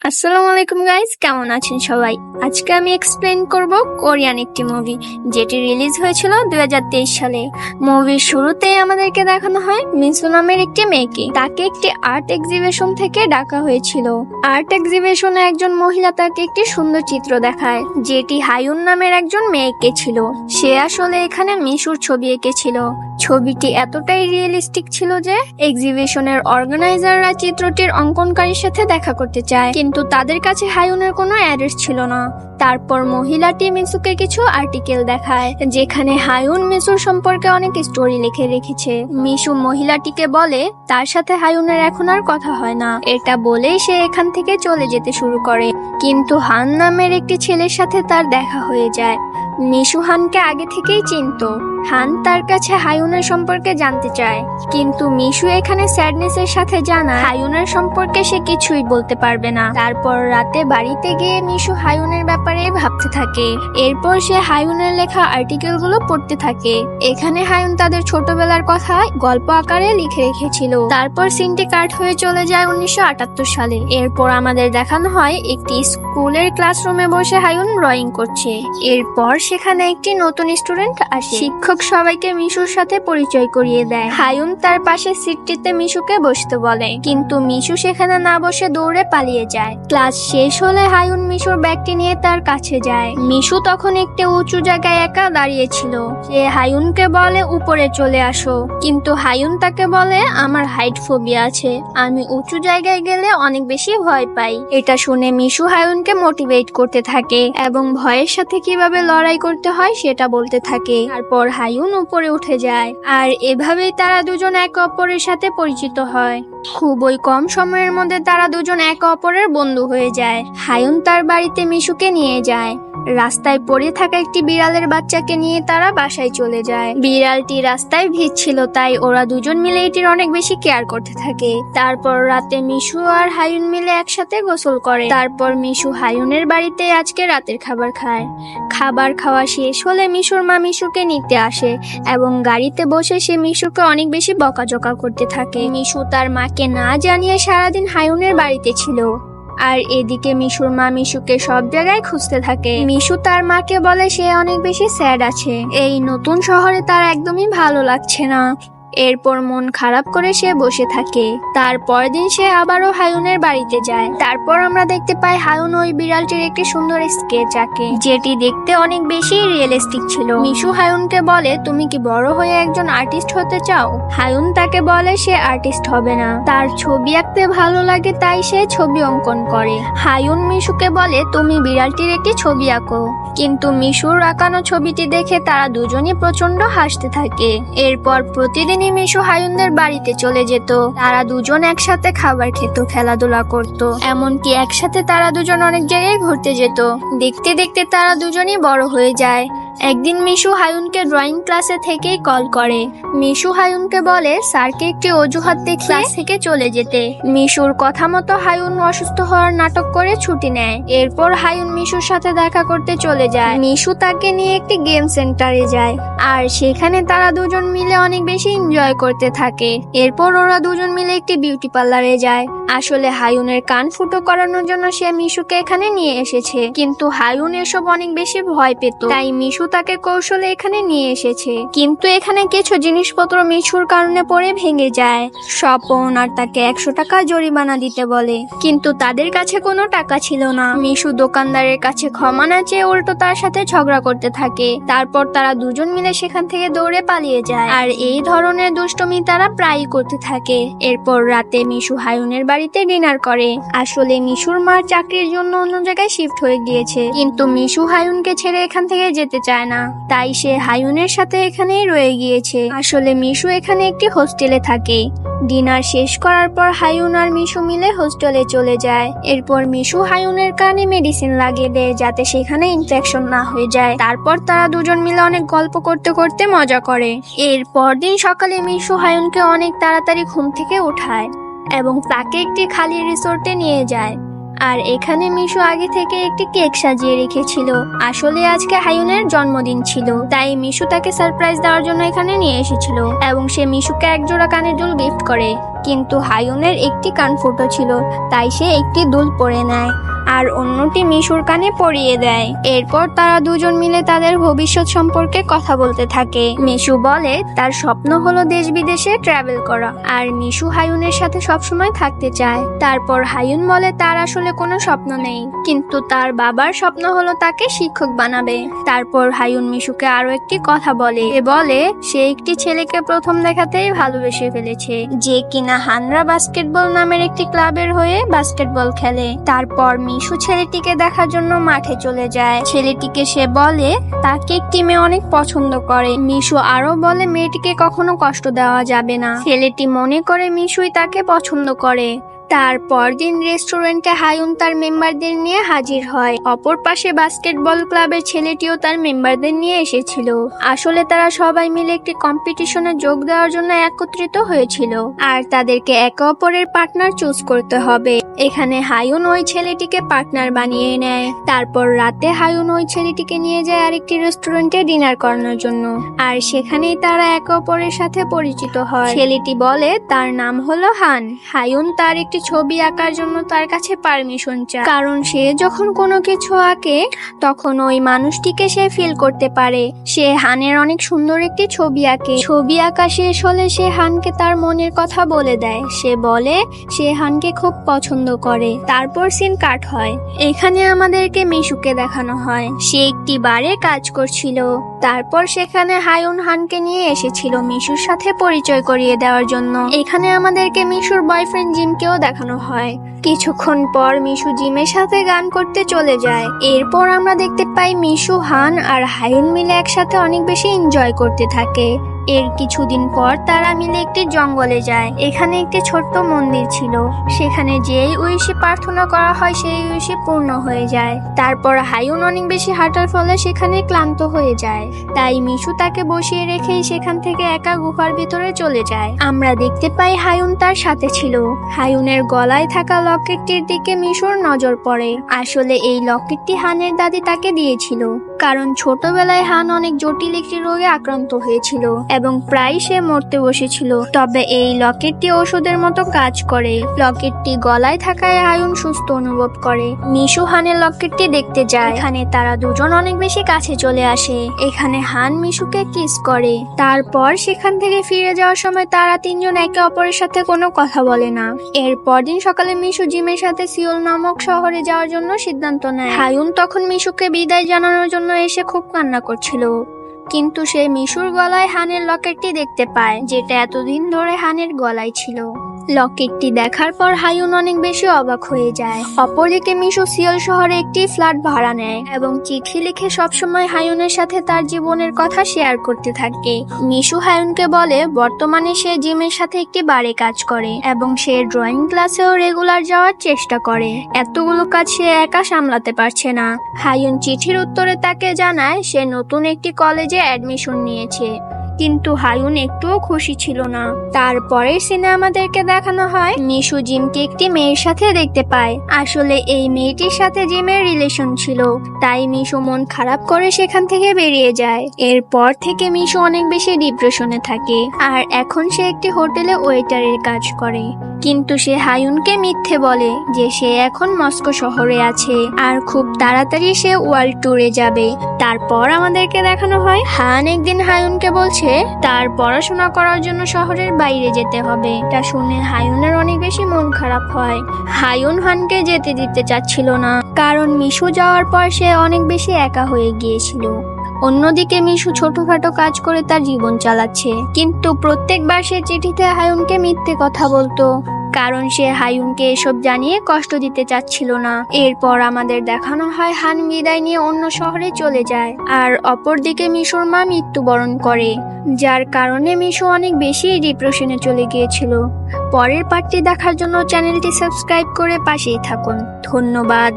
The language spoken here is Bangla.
আসসালামু আলাইকুম গাইস, কেমন আছেন সবাই? আজকে আমি এক্সপ্লেন করব কোরিয়ান একটি মুভি যেটি রিলিজ হয়েছিল 2023 সালে। মুভির শুরুতেই আমাদেরকে দেখানো হয় মিসু নামের একটি মেয়েকে। তাকে একটি আর্ট এক্সিবিশন থেকে ডাকা হয়েছিল। আর্ট এক্সিবিশনে একজন মহিলা তাকে একটি সুন্দর চিত্র দেখায়, যেটি হায়ুন নামের একজন মেয়েকে ছিল। সে আসলে এখানে মিশুর ছবি এঁকেছিল। ছবিটি এতটাই রিয়েলিস্টিক ছিল যে এক্সিবিশনের অর্গানাইজাররা চিত্রটির অঙ্কনকারীর সাথে দেখা করতে চায়, কিন্তু তাদের কাছে হায়ুনের কোনো অ্যাড্রেস ছিল না। তারপর মহিলাটি মিসুকে কিছু আর্টিকেল দেখায়, যেখানে হায়ুন মিসুর সম্পর্কে অনেক স্টোরি লিখে রেখেছে। মিসু মহিলাটিকে বলে তার সাথে হায়ুনের এখন আর কথা হয় না। এটা বলেই সে এখান থেকে চলে যেতে শুরু করে, কিন্তু হান নামের একটি ছেলের সাথে তার দেখা হয়ে যায়। মিসু হানকে আগে থেকেই চিনতো। হান তার কাছে হায়ুনের সম্পর্কে জানতে চায়, কিন্তু মিসু এখানে স্যাডনেসের সাথে জানায় হায়ুনের সম্পর্কে সে কিছুই বলতে পারবে না। তারপর রাতে বাড়িতে গিয়ে মিসু হায়ুনের ব্যাপারে ভাবতে থাকে। এরপর সে হায়ুনের লেখা আর্টিকেলগুলো পড়তে থাকে। এখানে হায়ুন তাদের ছোটবেলার কথা গল্প আকারে লিখে রেখেছিল। তারপর সিনটি কাট হয়ে চলে যায় 1978 সালে। এরপর আমাদের দেখানো হয় একটি স্কুলের ক্লাসরুমে বসে হায়ুন ড্রয়িং করছে। এরপর সেখানে একটি নতুন স্টুডেন্ট আসে। শিক্ষক সবাইকে মিশুর সাথে পরিচয় করিয়ে দেয়। হায়ুন তার পাশে সিটটিতে মিশুকে বসতে বলে, কিন্তু মিশু সেখানে না বসে দৌড়ে পালিয়ে যায়। ক্লাস শেষ হলে হায়ুন মিশুর ব্যাগটি নিয়ে তার কাছে যায়। মিশু তখন একটি উঁচু জায়গায় একা দাঁড়িয়েছিল। সে হায়ুনকে বলে উপরে চলে আসো, কিন্তু হায়ুন তাকে বলে আমার হাইট ফোবিয়া আছে, আমি উঁচু জায়গায় গেলে অনেক বেশি ভয় পাই। এটা শুনে মিশু হায়ুনকে মোটিভেট করতে থাকে এবং ভয়ের সাথে কিভাবে লড়াই করতে হয় সেটা বলতে থাকে। তারপর হায়ুন উপরে উঠে যায়, আর এভাবেই তারা দুজন একে অপরের সাথে পরিচিত হয়। খুবই কম সময়ের মধ্যে তারা দুজন একে অপরের বন্ধু হয়ে যায়। হায়ুন তার বাড়িতে মিশুকে নিয়ে যায়। রাস্তায় পড়ে থাকা একটি বিড়ালের বাচ্চাকে নিয়ে তারা বাসায় চলে যায়। বিড়ালটি রাস্তায় ভিজছিল, তাই ওরা দুজন মিলে এটির অনেক বেশি কেয়ার করতে থাকে। তারপর রাতে মিশু আর হায়ুন মিলে একসাথে গোসল করে। তারপর মিশু হায়ুনের বাড়িতে আজকে রাতের খাবার খায়। খাবার খাওয়া শেষ হলে মিশুর মা মিশুকে নিতে আসে এবং গাড়িতে বসে সে মিশুকে অনেক বেশি বকাঝকা করতে থাকে। মিশু তার মাকে না জানিয়ে সারাদিন হায়ুনের বাড়িতে ছিল, আর এদিকে মিশুর মা মিশুকে সব জায়গায় খুঁজতে থাকে। মিশু তার মাকে বলে সে অনেক বেশি স্যাড আছে, এই নতুন শহরে তার একদমই ভালো লাগছে না। এরপর মন খারাপ করে সে বসে থাকে। তারপর দিন সে আবারও হায়ুনের বাড়িতে যায়। তারপর আমরা দেখতে পাই হায়ুন ওই বিড়ালটির একটি সুন্দর স্কেচ আঁকে, যেটি দেখতে অনেক বেশি রিয়েলিস্টিক ছিল। মিশু হায়ুনকে বলে তুমি কি বড় হয়ে একজন আর্টিস্ট হতে চাও? হায়ুন তাকে বলে সে আর্টিস্ট হবে না, তার ছবি আঁকতে ভালো লাগে, তাই সে ছবি অঙ্কন করে। হায়ুন মিশুকে বলে তুমি বিড়ালটির একটি ছবি আঁকো, কিন্তু মিশুর আঁকানো ছবিটি দেখে তারা দুজনই প্রচন্ড হাসতে থাকে। এরপর প্রতিদিন মিশু হায়ুনদের বাড়িতে চলে যেত। তারা দুজন একসাথে খাবার খেত, খেলাধুলা করত, এমনকি একসাথে তারা দুজন অনেক জায়গায় ঘুরতে যেত। দেখতে দেখতে তারা দুজনই বড় হয়ে যায়। একদিন মিশু হায়ুনকে ড্রয়িং ক্লাসে থেকেই কল করে। মিশু হায়ুনকে বলে স্যারকে একটি অজুহাত দেখিয়ে ক্লাস থেকে চলে যেতে। মিশুর কথা মতো হায়ুন অসুস্থ হওয়ার নাটক করে ছুটি নেয়। এরপর হায়ুন মিশুর সাথে দেখা করতে চলে যায়। মিশু তাকে নিয়ে একটি গেম সেন্টারে যায়, আর সেখানে তারা দুজন মিলে অনেক বেশি এনজয় করতে থাকে। এরপর ওরা দুজন মিলে একটি বিউটি পার্লারে যায়। আসলে হায়ুনের কান ফুটো করানোর জন্য সে মিশুকে এখানে নিয়ে এসেছে, কিন্তু হায়ুন এসব অনেক বেশি ভয় পেত, তাই মিশু তাকে কৌশলে এখানে নিয়ে এসেছে। কিন্তু এখানে কিছু জিনিসপত্র মিশুর কারণে পড়ে ভেঙে যায়। শপ ওনার তাকে 100 টাকা জরিমানা দিতে বলে, কিন্তু তাদের কাছে কোনো টাকা ছিল না। মিশু দোকানদারের কাছে ক্ষমা না চেয়ে উল্টো তার সাথে ঝগড়া করতে থাকে। তারপর তারা দুজন মিলে সেখান থেকে দৌড়ে পালিয়ে যায়, আর এই ধরনের দুষ্টুমি তারা প্রায়ই করতে থাকে। এরপর রাতে মিশু হায়ুনের বাড়িতে ডিনার করে। আসলে মিশুর মার চাকরির জন্য অন্য জায়গায় শিফট হয়ে গিয়েছে, কিন্তু মিশু হায়ুনকে ছেড়ে এখান থেকে যেতে চায় না, তাই সে হায়ুনের সাথে এখানেই রয়ে গিয়েছে। আসলে মিশু এখানে একটি হোস্টেলে থাকে। ডিনার শেষ করার পর হায়ুন আর মিশু মিলে হোস্টেলে চলে যায়। এরপর মিশু হায়ুনের কানে মেডিসিন লাগিয়ে দেয় যাতে সেখানে ইনফেকশন না হয়ে যায়। তারপর তারা দুজন মিলে অনেক গল্প করতে করতে মজা করে। এরপর দিন সকালে মিশু হায়ুনকে অনেক তাড়াতাড়ি ঘুম থেকে উঠায় এবং তাকে একটি খালি রিসোর্টে নিয়ে যায়। আর এখানে মিশু আগে থেকে একটি কেক সাজিয়ে রেখেছিল। আসলে আজকে হায়ুনের জন্মদিন ছিল, তাই মিশু তাকে সারপ্রাইজ দেওয়ার জন্য এখানে নিয়ে এসেছিল এবং সে মিশুকে এক জোড়া কানের দুল গিফট করে। কিন্তু হায়ুনের একটি কান ফুটো ছিল, তাই সে একটি দুল পরে নেয় আর অন্যটি মিশুর কানে পরিয়ে দেয়। এরপর তারা দুজন মিলে তাদের ভবিষ্যৎ সম্পর্কে কথা বলতে থাকে। মিশু বলে তার স্বপ্ন হলো দেশ বিদেশে ট্রাভেল করা, আর মিশু হায়ুনের সাথে সবসময় থাকতে চায়। তারপর হায়ুন বলে তার আসলে কোনো স্বপ্ন নেই, কিন্তু তার বাবার স্বপ্ন হলো তাকে শিক্ষক বানাবে। তারপর হায়ুন মিশুকে আরো একটি কথা বলে, সে একটি ছেলেকে প্রথম দেখাতেই ভালোবেসে ফেলেছে, যে কিনা হানরা বাস্কেটবল নামের একটি ক্লাবের হয়ে বাস্কেটবল খেলে। তারপর মিশু ছেলেটিকে দেখার জন্য মাঠে চলে যায়। ছেলেটিকে সে বলে তাকে একটি মেয়ে অনেক পছন্দ করে। মিশু আরো বলে মেয়েটিকে কখনো কষ্ট দেওয়া যাবে না। ছেলেটি মনে করে মিশুই তাকে পছন্দ করে। তারপর দিন রেস্টুরেন্টে হায়ুন তার মেম্বারদের নিয়ে হাজির হয়। অপর পাশে বাস্কেটবল ক্লাবের ছেলেটিও তার মেম্বারদের নিয়ে এসেছিল। আসলে তারা সবাই মিলে একটি কম্পিটিশনে যোগ দেওয়ার জন্য একত্রিত হয়েছিল, আর তাদেরকে একে অপরের পার্টনার চুজ করতে হবে। এখানে হায়ুন ওই ছেলেটিকে পার্টনার বানিয়ে নেয়। তারপর রাতে হায়ুন ওই ছেলেটিকে নিয়ে যায় আরেকটি রেস্টুরেন্টে ডিনার করানোর জন্য, আর সেখানেই তারা একে অপরের সাথে পরিচিত হয়। ছেলেটি বলে তার নাম হলো হান। হায়ুন তার একটি ছবি আঁকার জন্য তার কাছে পারমিশন চায়, কারণ সে যখন কোনো কিছু আঁকে তখন ওই মানুষটিকে সে ফিল করতে পারে। সে হানের অনেক সুন্দর একটি ছবি আঁকে। ছবি আঁকা শেষ হলে সে হানকে তার মনের কথা বলে দেয়। সে বলে সে হানকে খুব পছন্দ করে। তারপর সিন কাট হয়। এখানে আমাদেরকে মিশুকে দেখানো হয়। সে একটি বারে কাজ করছিল। তারপর সেখানে হায়ুন হানকে নিয়ে এসেছিল মিশুর সাথে পরিচয় করিয়ে দেওয়ার জন্য। এখানে আমাদেরকে মিশুর বয়ফ্রেন্ড জিমকেও দেখানো হয়। কিছুক্ষণ পর মিশু জিমের সাথে গান করতে চলে যায়। এরপর আমরা দেখতে পাই মিশু, হান আর হায়ুন মিলে একসাথে অনেক বেশি এনজয় করতে থাকে। এর কিছুদিন পর তারা মিলে একটি জঙ্গলে যায়। এখানে একটি ছোট্ট মন্দির ছিল। সেখানে যেই উইশে প্রার্থনা করা হয় সেই উইশে পূর্ণ হয়ে যায়। তারপর হায়ুন অনেক বেশি হাঁটার ফলে সেখানে ক্লান্ত হয়ে যায়। তাই মিশু তাকে বসিয়ে রেখেই সেখান থেকে একা গুহার ভিতরে চলে যায়। আমরা দেখতে পাই হায়ুন তার সাথে ছিল। হায়ুনের গলায় থাকা লকেটটির দিকে মিশুর নজর পড়ে। আসলে এই লকেটটি হানের দাদি তাকে দিয়েছিল, কারণ ছোটবেলায় হান অনেক জটিল একটি রোগে আক্রান্ত হয়েছিল এবং প্রায় সে মরতে বসেছিল। তবে এই লকেটটি ওষুধের মতো কাজ করে। লকেটটি গলায় থাকায় হায়ুন সুস্থ অনুভব করে। মিশু হানের লকেটটি দেখতে যায়। এখানে তারা দুজন অনেক বেশি কাছে চলে আসে। এখানে হান মিশুকে কিস করে। তারপর সেখান থেকে ফিরে যাওয়ার সময় তারা তিনজন একে অপরের সাথে কোনো কথা বলে না। এরপর দিন সকালে মিশু জিমের সাথে সিওল নামক শহরে যাওয়ার জন্য সিদ্ধান্ত নেয়। হায়ুন তখন মিশুকে বিদায় জানানোর জন্য এসে খুব কান্না করছিল, কিন্তু সে মিশুর গলায় হানের লকেটটি দেখতে পায়, যেটা এতদিন ধরে হানের গলায় ছিল। লকেটটি দেখার পর হায়ুন অনেক বেশি অবাক হয়ে যায়। অপরদিকে মিশু সিওল শহরে একটি ফ্ল্যাট ভাড়া নেয় এবং চিঠি লিখে সবসময় হায়ুনের সাথে তার জীবনের কথা শেয়ার করতে থাকে। মিশু হায়ুনকে বলে বর্তমানে সে জিমের সাথে একটি বারে কাজ করে এবং সে ড্রয়িং ক্লাসেও রেগুলার যাওয়ার চেষ্টা করে। এতগুলো কাজ সে একা সামলাতে পারছে না। হায়ুন চিঠির উত্তরে তাকে জানায় সে নতুন একটি কলেজে অ্যাডমিশন নিয়েছে, কিন্তু হায়ুন একটুও খুশি ছিল না। তারপরের সিনে আমাদেরকে দেখানো হয় মিশু জিমকে একটি মেয়ের সাথে দেখতে পায়। আসলে এই মেয়েটির সাথে জিমের রিলেশন ছিল, তাই মিশু মন খারাপ করে সেখান থেকে বেরিয়ে যায়। এরপর থেকে মিশু অনেক বেশি ডিপ্রেশনে থাকে, আর এখন সে একটি হোটেলে ওয়েটারের কাজ করে। কিন্তু সে হায়ুনকে মিথ্যে বলে যে সে এখন মস্কো শহরে আছে আর খুব তাড়াতাড়ি সে ওয়ার্ল্ড ট্যুরে যাবে। তারপর আমাদেরকে দেখানো হয় হান একদিন হায়ুনকে বলছে তার পড়াশোনা করার জন্য শহরের বাইরে যেতে হবে। এটা শুনে হায়ুনের অনেক বেশি মন খারাপ হয়। হায়ুন হানকে যেতে দিতে চাচ্ছিল না, কারণ মিশু যাওয়ার পর সে অনেক বেশি একা হয়ে গিয়েছিল। অন্যদিকে মিশু ছোটখাটো কাজ করে তার জীবন চালাচ্ছে, কিন্তু প্রত্যেকবার সে চিঠিতে হায়ুনকে মিথ্যে কথা বলতো, কারণ সে হায়ুনকে এসব জানিয়ে কষ্ট দিতে চাচ্ছিল না। এরপর আমাদের দেখানো হয় হান বিদায় নিয়ে অন্য শহরে চলে যায়, আর অপরদিকে মিশুর মা মৃত্যুবরণ করে, যার কারণে মিশু অনেক বেশি ডিপ্রেশনে চলে গিয়েছিল। পরের পার্টটি দেখার জন্য চ্যানেলটি সাবস্ক্রাইব করে পাশেই থাকুন। ধন্যবাদ।